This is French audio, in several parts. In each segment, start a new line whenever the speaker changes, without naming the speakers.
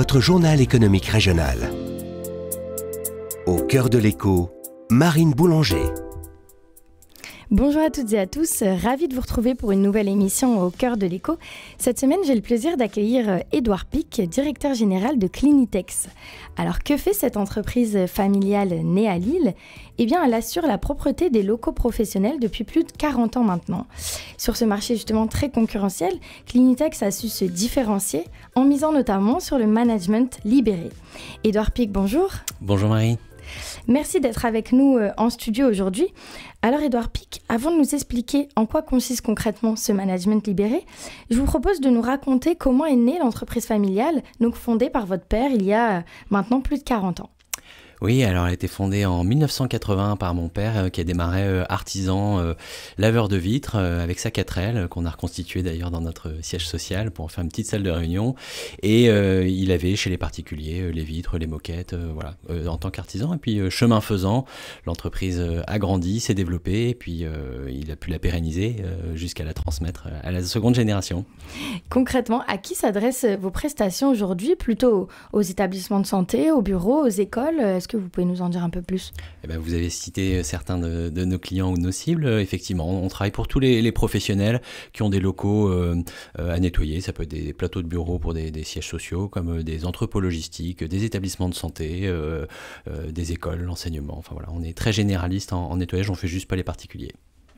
votre journal économique régional. Au cœur de l'écho, Marine Boulanger.
Bonjour à toutes et à tous, ravie de vous retrouver pour une nouvelle émission au cœur de l'écho. Cette semaine, j'ai le plaisir d'accueillir Édouard Pic, directeur général de Clinitex. Alors, que fait cette entreprise familiale née à Lille ? Eh bien, elle assure la propreté des locaux professionnels depuis plus de 40 ans maintenant. Sur ce marché justement très concurrentiel, Clinitex a su se différencier en misant notamment sur le management libéré. Édouard Pic, bonjour.
Bonjour Marie.
Merci d'être avec nous en studio aujourd'hui. Alors Édouard Pic, avant de nous expliquer en quoi consiste concrètement ce management libéré, je vous propose de nous raconter comment est née l'entreprise familiale, donc fondée par votre père il y a maintenant plus de 40 ans.
Oui, alors elle a été fondée en 1980 par mon père qui a démarré artisan laveur de vitres avec sa 4L qu'on a reconstitué d'ailleurs dans notre siège social pour en faire une petite salle de réunion. Et il avait chez les particuliers les vitres, les moquettes, voilà, en tant qu'artisan. Et puis chemin faisant, l'entreprise a grandi, s'est développée et puis il a pu la pérenniser jusqu'à la transmettre à la seconde génération.
Concrètement, à qui s'adressent vos prestations aujourd'hui ? Plutôt aux établissements de santé, aux bureaux, aux écoles ? Est-ce que vous pouvez nous en dire un peu plus ?
Eh bien, vous avez cité certains de nos clients ou de nos cibles. Effectivement, on travaille pour tous les professionnels qui ont des locaux à nettoyer. Ça peut être des plateaux de bureaux pour des sièges sociaux, comme des entrepôts logistiques, des établissements de santé, des écoles, l'enseignement. Enfin voilà, on est très généraliste en nettoyage, on ne fait juste pas les particuliers.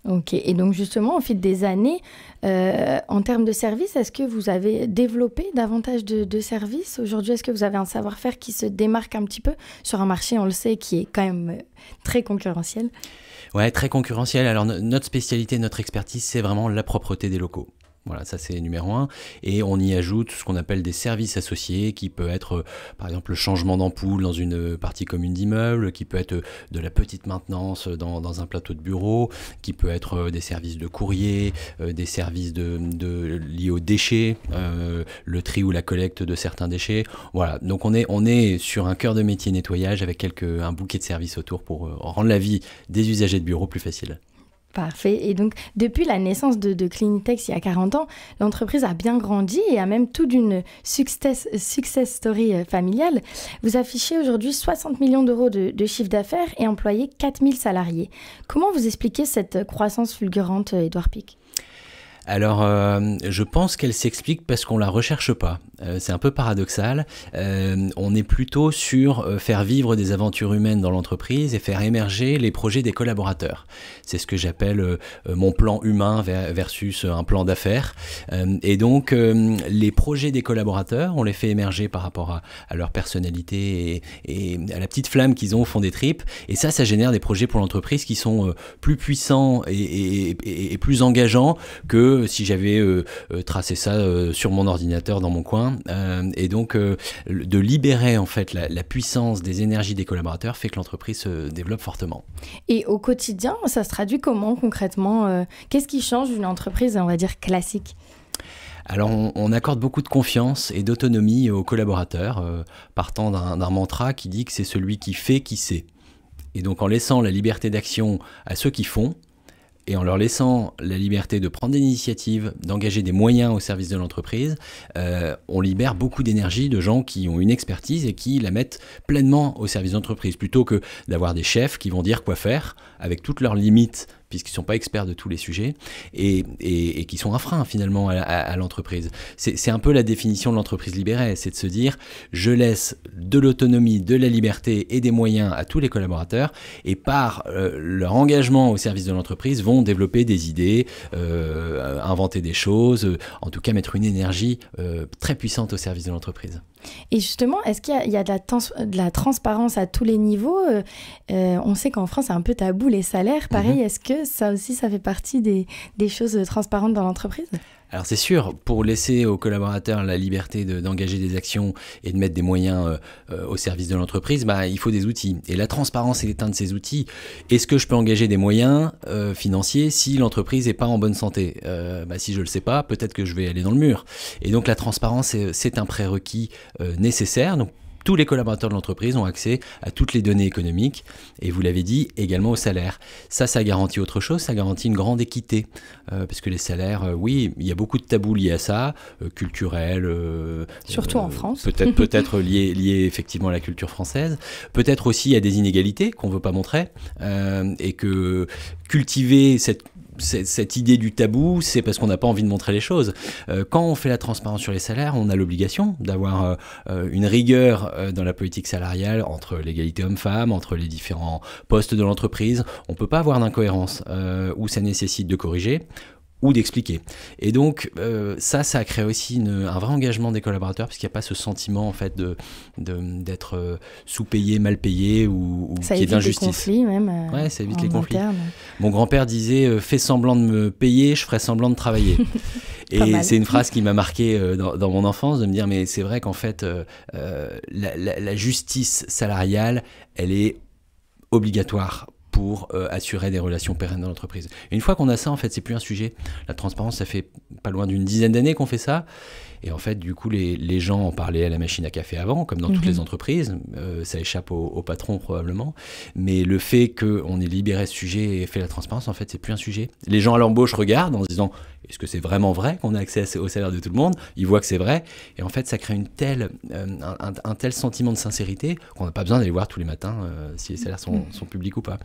Ok, et donc justement, au fil des années, en termes de services, est-ce que vous avez développé davantage de services ? Aujourd'hui, est-ce que vous avez un savoir-faire qui se démarque un petit peu sur un marché, on le sait, qui est quand même très concurrentiel ?
Ouais, très concurrentiel. Alors notre spécialité, notre expertise, c'est vraiment la propreté des locaux. Voilà, ça c'est numéro 1. Et on y ajoute ce qu'on appelle des services associés, qui peut être par exemple le changement d'ampoule dans une partie commune d'immeuble, qui peut être de la petite maintenance dans un plateau de bureau, qui peut être des services de courrier, des services liés aux déchets, le tri ou la collecte de certains déchets. Voilà, donc on est sur un cœur de métier nettoyage avec un bouquet de services autour pour rendre la vie des usagers de bureau plus facile.
Parfait. Et donc, depuis la naissance de Clinitex il y a 40 ans, l'entreprise a bien grandi et a même tout d'une success story familiale. Vous affichez aujourd'hui 60 millions d'euros de chiffre d'affaires et employez 4000 salariés. Comment vous expliquez cette croissance fulgurante, Édouard Pic ?
Alors, je pense qu'elle s'explique parce qu'on la recherche pas. C'est un peu paradoxal. On est plutôt sur faire vivre des aventures humaines dans l'entreprise et faire émerger les projets des collaborateurs. C'est ce que j'appelle mon plan humain versus un plan d'affaires. Et donc, les projets des collaborateurs, on les fait émerger par rapport à leur personnalité et à la petite flamme qu'ils ont au fond des tripes. Et ça génère des projets pour l'entreprise qui sont plus puissants et plus engageants que si j'avais tracé ça sur mon ordinateur dans mon coin. Et donc, de libérer en fait la puissance des énergies des collaborateurs fait que l'entreprise se développe fortement.
Et au quotidien, ça se traduit comment concrètement ? Qu'est-ce qui change d'une entreprise, on va dire, classique ?
Alors, on accorde beaucoup de confiance et d'autonomie aux collaborateurs, partant d'un mantra qui dit que c'est celui qui fait qui sait. Et donc, en laissant la liberté d'action à ceux qui font, et en leur laissant la liberté de prendre des initiatives, d'engager des moyens au service de l'entreprise, on libère beaucoup d'énergie de gens qui ont une expertise et qui la mettent pleinement au service de l'entreprise, plutôt que d'avoir des chefs qui vont dire quoi faire, avec toutes leurs limites, puisqu'ils ne sont pas experts de tous les sujets, et qui sont un frein finalement à l'entreprise. C'est un peu la définition de l'entreprise libérée, c'est de se dire, je laisse de l'autonomie, de la liberté et des moyens à tous les collaborateurs, et par leur engagement au service de l'entreprise, vont développer des idées, inventer des choses, en tout cas mettre une énergie très puissante au service de l'entreprise.
Et justement, est-ce qu'il y a de la transparence à tous les niveaux ? On sait qu'en France, c'est un peu tabou les salaires. Pareil, est-ce que ça aussi, ça fait partie des choses transparentes dans l'entreprise ?
Alors c'est sûr, pour laisser aux collaborateurs la liberté d'engager des actions et de mettre des moyens au service de l'entreprise, il faut des outils. Et la transparence est un de ces outils. Est-ce que je peux engager des moyens financiers si l'entreprise n'est pas en bonne santé ? Si je ne le sais pas, peut-être que je vais aller dans le mur. Et donc la transparence, c'est un prérequis nécessaire. Donc tous les collaborateurs de l'entreprise ont accès à toutes les données économiques et vous l'avez dit, également au salaire. Ça garantit autre chose, ça garantit une grande équité parce que les salaires, oui, il y a beaucoup de tabous liés à ça, culturels.
Surtout en France.
Peut-être liés effectivement à la culture française, peut-être aussi à des inégalités qu'on ne veut pas montrer et que cultiver cette idée du tabou, c'est parce qu'on n'a pas envie de montrer les choses. Quand on fait la transparence sur les salaires, on a l'obligation d'avoir une rigueur dans la politique salariale entre l'égalité homme-femme, entre les différents postes de l'entreprise. On ne peut pas avoir d'incohérence où ça nécessite de corriger ou d'expliquer. Et donc, ça crée aussi un vrai engagement des collaborateurs, parce qu'il n'y a pas ce sentiment, en fait, d'être sous-payé, mal payé, ou qu'il y ait d'injustice.
Ça évite les conflits, même.
Ouais, ça évite les conflits.
Interne.
Mon grand-père disait « Fais semblant de me payer, je ferai semblant de travailler ». Et c'est une phrase qui m'a marqué dans mon enfance, de me dire « Mais c'est vrai qu'en fait, la justice salariale, elle est obligatoire ». Pour assurer des relations pérennes dans l'entreprise. Et une fois qu'on a ça, en fait, c'est plus un sujet. La transparence, ça fait pas loin d'une dizaine d'années qu'on fait ça. Et en fait, du coup, les gens en parlaient à la machine à café avant, comme dans toutes les entreprises. Ça échappe au patron, probablement. Mais le fait qu'on ait libéré ce sujet et fait la transparence, en fait, c'est plus un sujet. Les gens à l'embauche regardent en se disant « Est-ce que c'est vraiment vrai qu'on a accès au salaire de tout le monde ?» Ils voient que c'est vrai. Et en fait, ça crée un tel sentiment de sincérité qu'on n'a pas besoin d'aller voir tous les matins si les salaires sont publics ou pas.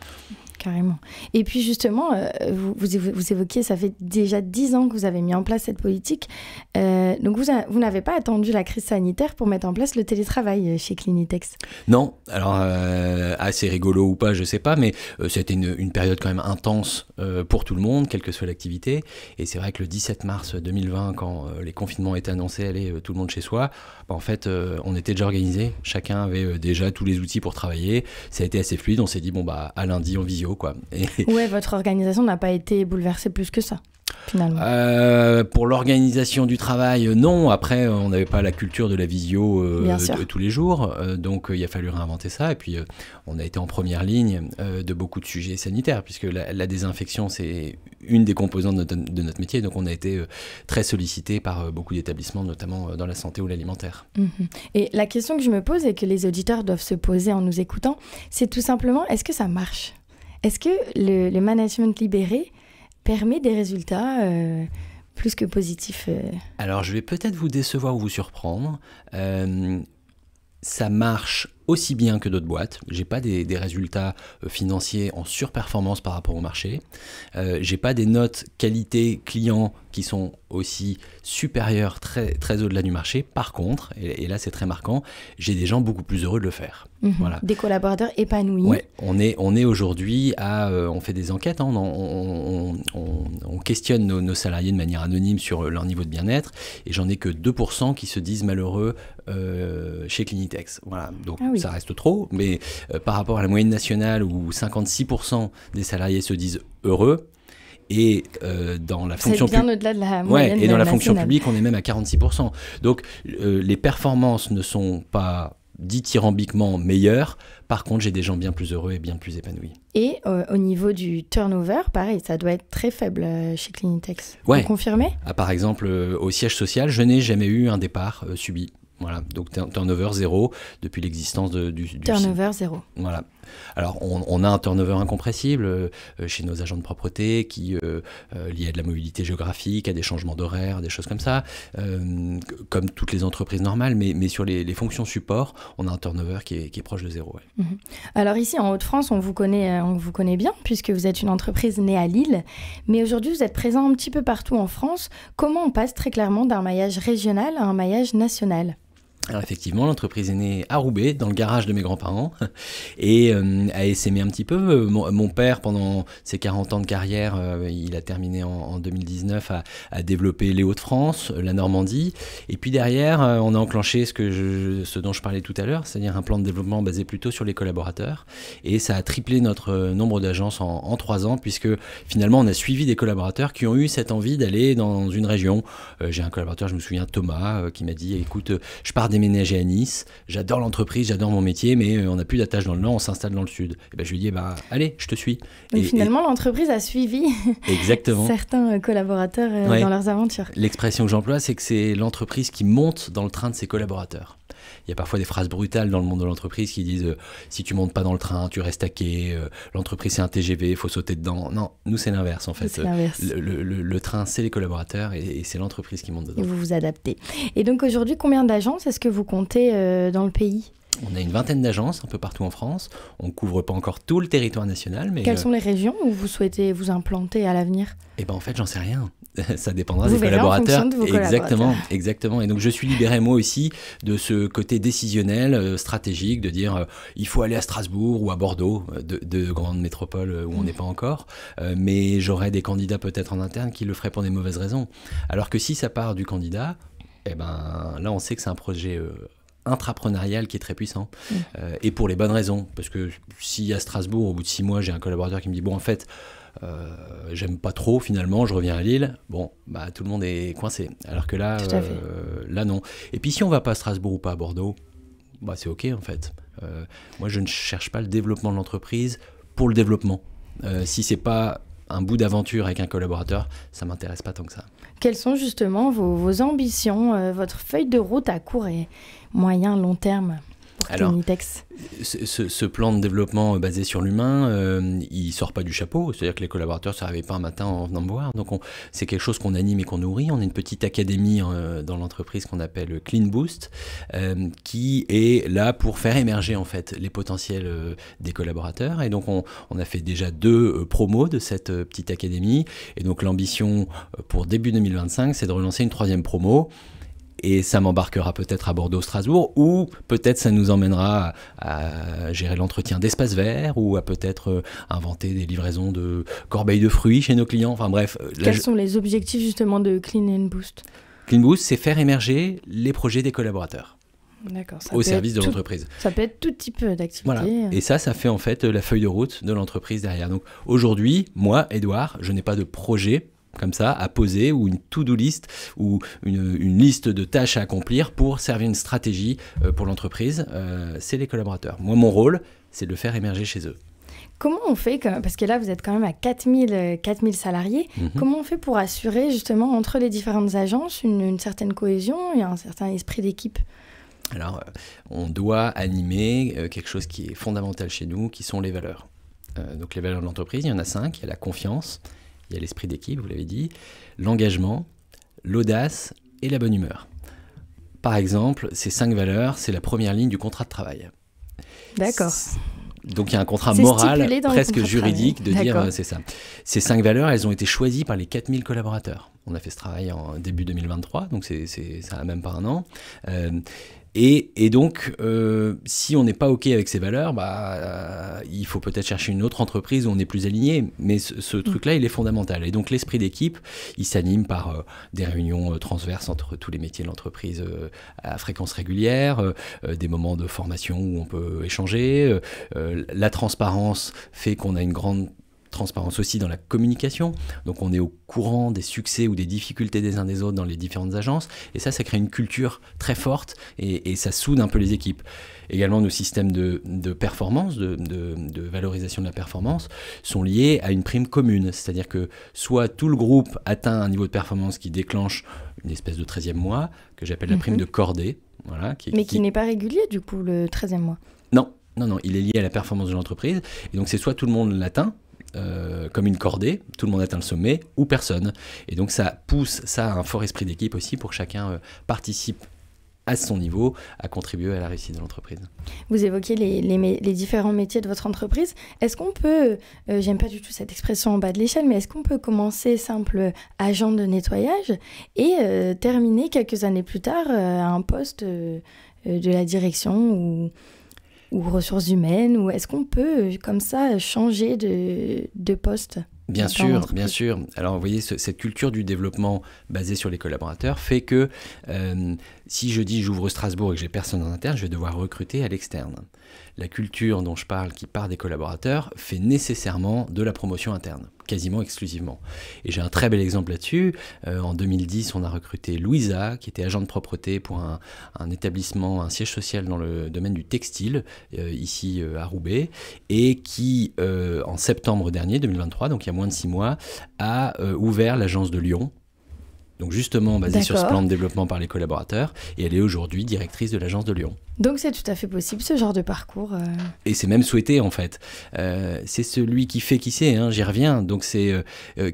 Carrément. Et puis justement, vous évoquiez, ça fait déjà 10 ans que vous avez mis en place cette politique. Donc vous n'avez pas attendu la crise sanitaire pour mettre en place le télétravail chez Clinitex?
Non. Alors, assez rigolo ou pas, je ne sais pas, mais c'était une période quand même intense pour tout le monde, quelle que soit l'activité. Et c'est vrai que le 17 mars 2020, quand les confinements étaient annoncés, allez, tout le monde chez soi, en fait, on était déjà organisé. Chacun avait déjà tous les outils pour travailler. Ça a été assez fluide. On s'est dit, à lundi en visio, quoi.
Ouais, votre organisation n'a pas été bouleversée plus que ça, finalement.
Pour l'organisation du travail, non. Après, on n'avait pas la culture de la visio tous les jours. Donc, il a fallu réinventer ça. Et puis, on a été en première ligne de beaucoup de sujets sanitaires, puisque la désinfection, c'est une des composantes de notre métier. Donc, on a été très sollicité par beaucoup d'établissements, notamment dans la santé ou l'alimentaire.
Et la question que je me pose et que les auditeurs doivent se poser en nous écoutant, c'est tout simplement, est-ce que ça marche ? Est-ce que le management libéré permet des résultats plus que positifs
Alors, je vais peut-être vous décevoir ou vous surprendre. Ça marche aussi bien que d'autres boîtes. J'ai pas des résultats financiers en surperformance par rapport au marché. J'ai pas des notes qualité client qui sont aussi supérieures, très, très au-delà du marché. Par contre, et là c'est très marquant, j'ai des gens beaucoup plus heureux de le faire. Voilà.
Des collaborateurs épanouis.
Ouais, on est aujourd'hui on fait des enquêtes, hein, on questionne nos salariés de manière anonyme sur leur niveau de bien-être, et j'en ai que 2% qui se disent malheureux chez Clinitex. Voilà, donc ça reste trop, mais par rapport à la moyenne nationale où 56% des salariés se disent heureux, et dans la fonction
publique, bien au-delà de la moyenne
et dans la
nationale.
fonction publique, on est même à 46%. Donc les performances ne sont pas dithyrambiquement meilleures. Par contre, j'ai des gens bien plus heureux et bien plus épanouis.
Et au niveau du turnover, pareil, ça doit être très faible chez Clinitex.
Ouais.
Vous confirmez ?
Par exemple, au siège social, je n'ai jamais eu un départ subi. Voilà, donc turnover zéro depuis l'existence du
turnover zéro.
Voilà. Alors, on a un turnover incompressible chez nos agents de propreté qui, lié à de la mobilité géographique, à des changements d'horaire, des choses comme ça, comme toutes les entreprises normales, mais sur les fonctions support, on a un turnover qui est proche de zéro. Ouais.
Alors ici, en Hauts-de-France, on vous connaît bien, puisque vous êtes une entreprise née à Lille, mais aujourd'hui, vous êtes présent un petit peu partout en France. Comment on passe très clairement d'un maillage régional à un maillage national ?
Alors effectivement, l'entreprise est née à Roubaix, dans le garage de mes grands-parents, et a essaimé un petit peu. Mon père, pendant ses 40 ans de carrière, il a terminé en 2019, a développé les Hauts-de-France, la Normandie, et puis derrière, on a enclenché ce dont je parlais tout à l'heure, c'est-à-dire un plan de développement basé plutôt sur les collaborateurs, et ça a triplé notre nombre d'agences en 3 ans, puisque finalement, on a suivi des collaborateurs qui ont eu cette envie d'aller dans une région. J'ai un collaborateur, je me souviens, Thomas, qui m'a dit « Écoute, je pars déménager à Nice, j'adore l'entreprise, j'adore mon métier, mais on n'a plus d'attache dans le Nord, on s'installe dans le Sud. » Et je lui dis, allez, je te suis.
Donc finalement, l'entreprise a suivi certains collaborateurs dans leurs aventures.
L'expression que j'emploie, c'est que c'est l'entreprise qui monte dans le train de ses collaborateurs. Il y a parfois des phrases brutales dans le monde de l'entreprise qui disent si tu montes pas dans le train, tu restes à quai, l'entreprise c'est un TGV, il faut sauter dedans. Non, nous c'est l'inverse en fait.
C'est l'inverse.
Le train c'est les collaborateurs et c'est l'entreprise qui monte dedans.
Et vous vous adaptez. Et donc aujourd'hui, combien d'agences est-ce que vous comptez dans le pays ?
On a une vingtaine d'agences un peu partout en France. On ne couvre pas encore tout le territoire national. Mais
quelles sont les régions où vous souhaitez vous implanter à l'avenir ?
Eh ben en fait, j'en sais rien. Ça dépendra
vous
des collaborateurs.
En fonction de vos
Exactement. Et donc je suis libéré moi aussi de ce côté décisionnel, stratégique, de dire il faut aller à Strasbourg ou à Bordeaux, de grandes métropoles où on n'est pas encore. Mais j'aurai des candidats peut-être en interne qui le feraient pour des mauvaises raisons. Alors que si ça part du candidat, eh ben là on sait que c'est un projet intrapreneurial qui est très puissant et pour les bonnes raisons, parce que si à Strasbourg au bout de 6 mois j'ai un collaborateur qui me dit bon en fait j'aime pas trop finalement, je reviens à Lille, bon bah tout le monde est coincé, alors que là là non. Et puis si on va pas à Strasbourg ou pas à Bordeaux, bah c'est ok en fait. Moi je ne cherche pas le développement de l'entreprise pour le développement. Si c'est pas un bout d'aventure avec un collaborateur, ça m'intéresse pas tant que ça.
Quelles sont justement vos ambitions, votre feuille de route à court et moyen, long terme pour Clinitex ?
Ce plan de développement basé sur l'humain, il sort pas du chapeau. C'est-à-dire que les collaborateurs ne se réveillent pas un matin en venant me voir. Donc c'est quelque chose qu'on anime et qu'on nourrit. On a une petite académie dans l'entreprise qu'on appelle Clean Boost, qui est là pour faire émerger en fait les potentiels des collaborateurs. Et donc on a fait déjà 2 promos de cette petite académie. Et donc l'ambition pour début 2025, c'est de relancer une 3e promo. Et ça m'embarquera peut-être à Bordeaux-Strasbourg, ou peut-être ça nous emmènera à gérer l'entretien d'espaces verts, ou à peut-être inventer des livraisons de corbeilles de fruits chez nos clients. Enfin bref.
Quels sont les objectifs justement de Clean Boost ?
Clean Boost, c'est faire émerger les projets des collaborateurs.
D'accord,
au service de l'entreprise.
Ça peut être tout type d'activité.
Voilà. Et ça fait en fait la feuille de route de l'entreprise derrière. Donc aujourd'hui, moi, Édouard, je n'ai pas de projet comme ça à poser ou une to-do list ou une liste de tâches à accomplir pour servir une stratégie pour l'entreprise. C'est les collaborateurs. Moi, mon rôle, c'est de le faire émerger chez eux.
Comment on fait, parce que là vous êtes quand même à 4000 salariés, comment on fait pour assurer justement entre les différentes agences une certaine cohésion et un certain esprit d'équipe ?
Alors, on doit animer quelque chose qui est fondamental chez nous, qui sont les valeurs. Donc les valeurs de l'entreprise, il y en a 5. Il y a la confiance, il y a l'esprit d'équipe, vous l'avez dit, l'engagement, l'audace et la bonne humeur. Par exemple, ces 5 valeurs, c'est la première ligne du contrat de travail.
D'accord.
Donc il y a un contrat moral, presque juridique, de dire c'est ça. Ces 5 valeurs, elles ont été choisies par les 4000 collaborateurs. On a fait ce travail en début 2023, donc ça n'a même pas un an. Et donc, si on n'est pas OK avec ces valeurs, il faut peut-être chercher une autre entreprise où on est plus aligné. Mais ce truc-là, il est fondamental. Et donc, l'esprit d'équipe, il s'anime par des réunions transverses entre tous les métiers de l'entreprise à fréquence régulière, des moments de formation où on peut échanger. La transparence fait qu'on a une grande transparence aussi dans la communication, donc on est au courant des succès ou des difficultés des uns des autres dans les différentes agences, et ça crée une culture très forte et ça soude un peu les équipes. Également, nos systèmes de performance, de valorisation de la performance sont liés à une prime commune, c'est-à-dire que soit tout le groupe atteint un niveau de performance qui déclenche une espèce de 13e mois, que j'appelle la prime de cordée. Voilà, qui
n'est pas régulier du coup, le 13e mois.
Non, il est lié à la performance de l'entreprise, et donc c'est soit tout le monde l'atteint, comme une cordée, tout le monde atteint le sommet ou personne. Et donc ça pousse ça à un fort esprit d'équipe aussi pour que chacun participe à son niveau à contribuer à la réussite de l'entreprise.
Vous évoquez les différents métiers de votre entreprise. Est-ce qu'on peut, j'aime pas du tout cette expression en bas de l'échelle, mais est-ce qu'on peut commencer simple agent de nettoyage et terminer quelques années plus tard à un poste de la direction ou ressources humaines, ou est-ce qu'on peut comme ça changer de poste ?
Bien sûr, bien sûr. Alors, vous voyez, cette culture du développement basée sur les collaborateurs fait que si je dis j'ouvre Strasbourg et que j'ai personne en interne, je vais devoir recruter à l'externe. La culture dont je parle, qui part des collaborateurs, fait nécessairement de la promotion interne, quasiment exclusivement. Et j'ai un très bel exemple là-dessus. En 2010, on a recruté Louisa, qui était agent de propreté pour un établissement, un siège social dans le domaine du textile, ici à Roubaix, et qui, en septembre dernier, 2023, donc il y a moins de 6 mois, a ouvert l'agence de Lyon, donc justement basée sur ce
D'accord.
plan de développement par les collaborateurs, et elle est aujourd'hui directrice de l'agence de Lyon.
Donc c'est tout à fait possible ce genre de parcours.
Et c'est même souhaité en fait. C'est celui qui fait qui sait, hein, j'y reviens. Donc c'est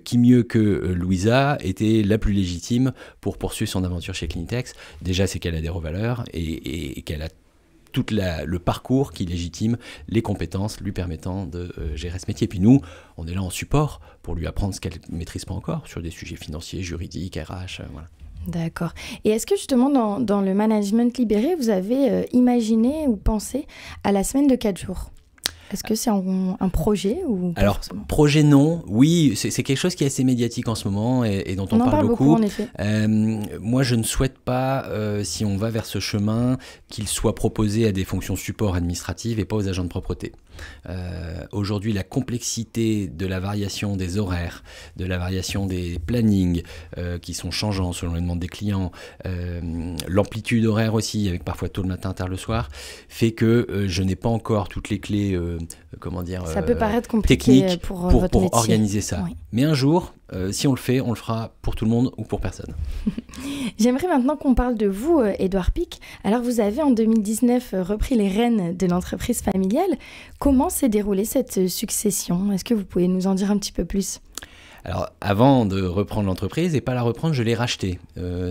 qui mieux que Louisa était la plus légitime pour poursuivre son aventure chez Clinitex. Déjà c'est qu'elle a des valeurs et qu'elle a tout le parcours qui légitime les compétences lui permettant de gérer ce métier. Et puis nous, on est là en support pour lui apprendre ce qu'elle ne maîtrise pas encore sur des sujets financiers, juridiques, RH, voilà.
D'accord. Et est-ce que justement dans le management libéré, vous avez imaginé ou pensé à la semaine de 4 jours ? Est-ce que c'est un projet ou pas
Alors,
forcément ?
projet non, oui, c'est quelque chose qui est assez médiatique en ce moment et dont on
en
parle beaucoup.
En effet.
Moi, je ne souhaite pas, si on va vers ce chemin, qu'il soit proposé à des fonctions support administratives et pas aux agents de propreté. Aujourd'hui, la complexité de la variation des horaires, de la variation des plannings qui sont changeants selon les demandes des clients, l'amplitude horaire aussi, avec parfois tôt le matin, tard le soir, fait que je n'ai pas encore toutes les clés
ça peut paraître compliqué
techniques
pour
pour
métier.
organiser ça. Oui. Mais un jour, si on le fait, on le fera pour tout le monde ou pour personne.
J'aimerais maintenant qu'on parle de vous, Édouard Pic. Alors, vous avez en 2019 repris les rênes de l'entreprise familiale. Comment s'est déroulée cette succession ? Est-ce que vous pouvez nous en dire un petit peu plus ?
Alors, avant de reprendre l'entreprise et pas la reprendre, je l'ai rachetée.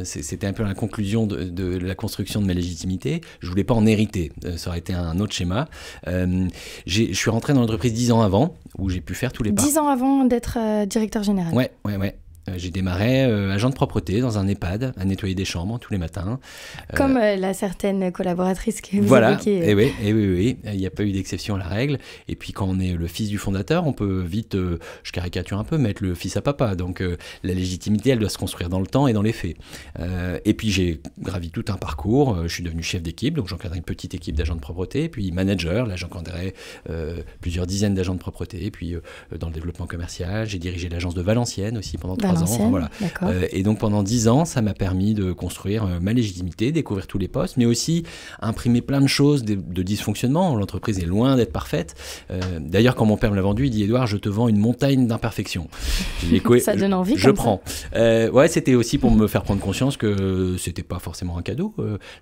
C'était un peu la conclusion de la construction de ma légitimité. Je voulais pas en hériter. Ça aurait été un autre schéma. Je suis rentré dans l'entreprise 10 ans avant, où j'ai pu faire tous les pas.
10 ans avant d'être directeur général.
Ouais. J'ai démarré agent de propreté dans un EHPAD à nettoyer des chambres tous les matins.
Comme la certaine collaboratrice que vous
voilà,
évoquiez.
Et oui, il n'y a pas eu d'exception à la règle. Et puis quand on est le fils du fondateur, on peut vite, je caricature un peu, mettre le fils à papa. Donc la légitimité, elle doit se construire dans le temps et dans les faits. Et puis j'ai gravi tout un parcours. Je suis devenu chef d'équipe, donc j'encadrais une petite équipe d'agents de propreté. Puis manager, là j'encadrais plusieurs dizaines d'agents de propreté. Et puis dans le développement commercial, j'ai dirigé l'agence de Valenciennes aussi pendant 3 ans. Enfin, voilà. Et donc pendant 10 ans, ça m'a permis de construire ma légitimité, découvrir tous les postes, mais aussi imprimer plein de choses de dysfonctionnement. L'entreprise est loin d'être parfaite. D'ailleurs, quand mon père me l'a vendu, il dit « Édouard, je te vends une montagne d'imperfections. »
Ça donne envie.
Je prends. Ouais, c'était aussi pour me faire prendre conscience que c'était pas forcément un cadeau.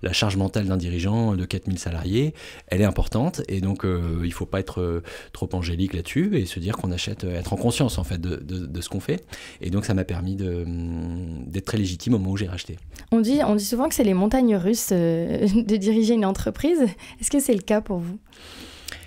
La charge mentale d'un dirigeant de 4000 salariés, elle est importante. Et donc, il faut pas être trop angélique là-dessus et se dire qu'on achète, être en conscience en fait de ce qu'on fait. Et donc, ça m'a permis d'être très légitime au moment où j'ai racheté.
On dit souvent que c'est les montagnes russes de diriger une entreprise. Est-ce que c'est le cas pour vous ?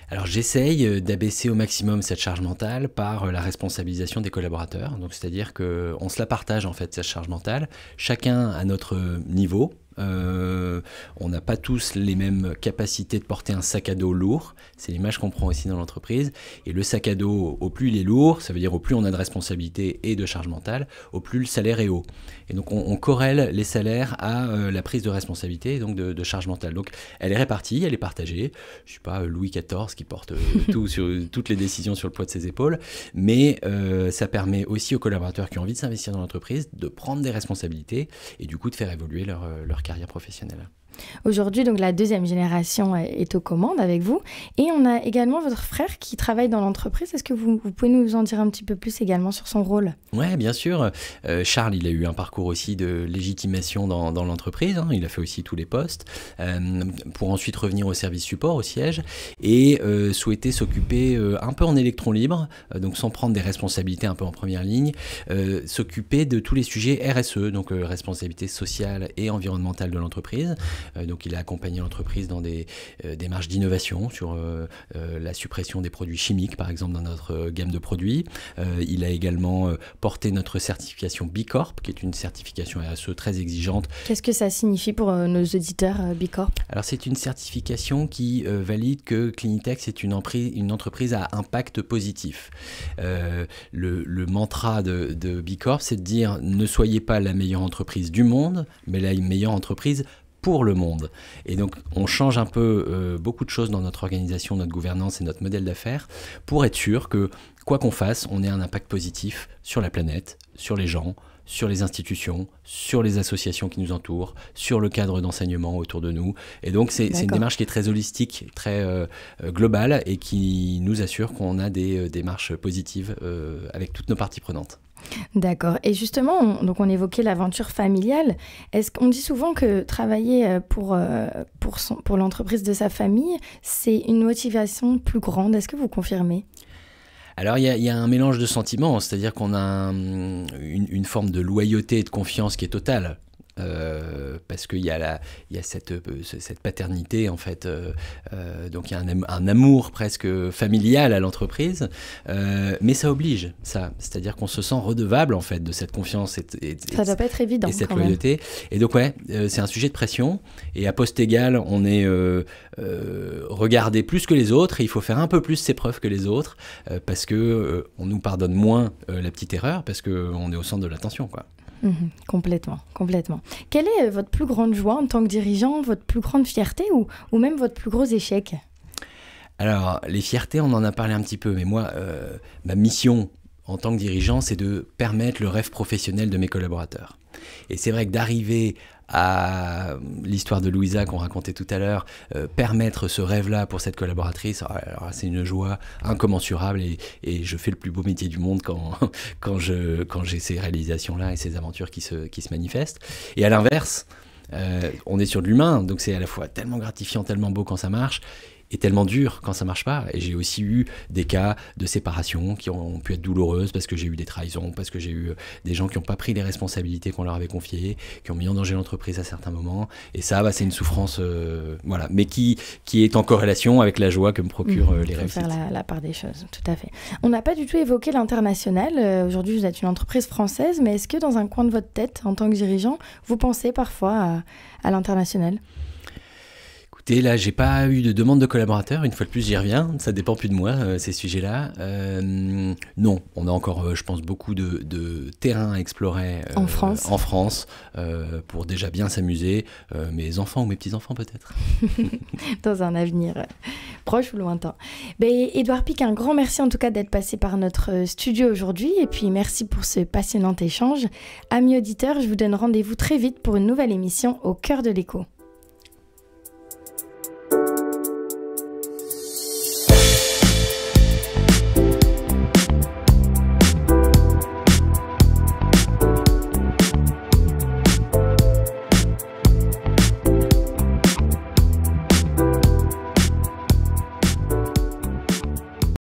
Alors j'essaye d'abaisser au maximum cette charge mentale par la responsabilisation des collaborateurs. Donc c'est-à-dire qu'on se la partage en fait cette charge mentale, chacun à notre niveau. On n'a pas tous les mêmes capacités de porter un sac à dos lourd, c'est l'image qu'on prend aussi dans l'entreprise, et le sac à dos, au plus il est lourd, ça veut dire au plus on a de responsabilité et de charge mentale, au plus le salaire est haut. Et donc on corrèle les salaires à la prise de responsabilité et donc de charge mentale. Donc elle est répartie, elle est partagée. Je ne suis pas Louis XIV qui porte toutes les décisions sur le poids de ses épaules, mais ça permet aussi aux collaborateurs qui ont envie de s'investir dans l'entreprise de prendre des responsabilités et du coup de faire évoluer leur carrière professionnelle.
Aujourd'hui, donc la deuxième génération est aux commandes avec vous. Et on a également votre frère qui travaille dans l'entreprise. Est-ce que vous pouvez nous en dire un petit peu plus également sur son rôle ?
Oui, bien sûr. Charles, il a eu un parcours aussi de légitimation dans l'entreprise. Hein. Il a fait aussi tous les postes pour ensuite revenir au service support, au siège, et souhaiter s'occuper un peu en électron libre, donc sans prendre des responsabilités un peu en première ligne, s'occuper de tous les sujets RSE, donc responsabilité sociale et environnementale de l'entreprise. Donc il a accompagné l'entreprise dans des démarches d'innovation sur la suppression des produits chimiques, par exemple, dans notre gamme de produits. Il a également porté notre certification B Corp, qui est une certification RSE très exigeante.
Qu'est-ce que ça signifie pour nos auditeurs, B Corp ?
Alors c'est une certification qui valide que Clinitex est une entreprise à impact positif. Le mantra de B Corp, c'est de dire ne soyez pas la meilleure entreprise du monde, mais la meilleure entreprise pour le monde. Et donc, on change un peu beaucoup de choses dans notre organisation, notre gouvernance et notre modèle d'affaires pour être sûr que, quoi qu'on fasse, on ait un impact positif sur la planète, sur les gens, sur les institutions, sur les associations qui nous entourent, sur le cadre d'enseignement autour de nous. Et donc, c'est une démarche qui est très holistique, très globale et qui nous assure qu'on a des démarches positives avec toutes nos parties prenantes.
D'accord. Et justement, donc on évoquait l'aventure familiale. Est-ce qu'on dit souvent que travailler pour l'entreprise de sa famille, c'est une motivation plus grande? Est-ce que vous confirmez?
Alors, il y a un mélange de sentiments, c'est-à-dire qu'on a une forme de loyauté et de confiance qui est totale. Parce qu'il y a cette paternité en fait, donc il y a un amour presque familial à l'entreprise, mais ça oblige, c'est-à-dire qu'on se sent redevable en fait de cette confiance
ça doit pas être évident,
et cette
quand
loyauté. Et donc c'est un sujet de pression, et à poste égal on est regardé plus que les autres, et il faut faire un peu plus ses preuves que les autres, parce que on nous pardonne moins la petite erreur, parce qu'on est au centre de l'attention, quoi.
Complètement, complètement. Quelle est votre plus grande joie en tant que dirigeant, votre plus grande fierté ou même votre plus gros échec?
Alors, les fiertés, on en a parlé un petit peu, mais moi, ma mission en tant que dirigeant, c'est de permettre le rêve professionnel de mes collaborateurs. Et c'est vrai que d'arriver à l'histoire de Louisa qu'on racontait tout à l'heure, permettre ce rêve-là pour cette collaboratrice, alors c'est une joie incommensurable, et je fais le plus beau métier du monde quand j'ai ces réalisations-là et ces aventures qui se manifestent. Et à l'inverse, on est sur de l'humain, donc c'est à la fois tellement gratifiant, tellement beau quand ça marche, et tellement dur quand ça marche pas. Et j'ai aussi eu des cas de séparation qui ont pu être douloureuses, parce que j'ai eu des trahisons, parce que j'ai eu des gens qui n'ont pas pris les responsabilités qu'on leur avait confiées, qui ont mis en danger l'entreprise à certains moments. Et ça, c'est une souffrance, voilà, mais qui est en corrélation avec la joie que me procurent les réussites.
Il faut faire la part des choses, tout à fait. On n'a pas du tout évoqué l'international. Aujourd'hui, vous êtes une entreprise française, mais est-ce que dans un coin de votre tête, en tant que dirigeant, vous pensez parfois à l'international ?
Écoutez, là, j'ai pas eu de demande de collaborateurs. Une fois de plus, j'y reviens. Ça dépend plus de moi, ces sujets-là. Non, on a encore, je pense, beaucoup de terrain à explorer
en France,
pour déjà bien s'amuser. Mes enfants ou mes petits-enfants, peut-être.
Dans un avenir proche ou lointain. Édouard Pic, un grand merci en tout cas d'être passé par notre studio aujourd'hui. Et puis, merci pour ce passionnant échange. Amis auditeurs, je vous donne rendez-vous très vite pour une nouvelle émission au cœur de l'écho.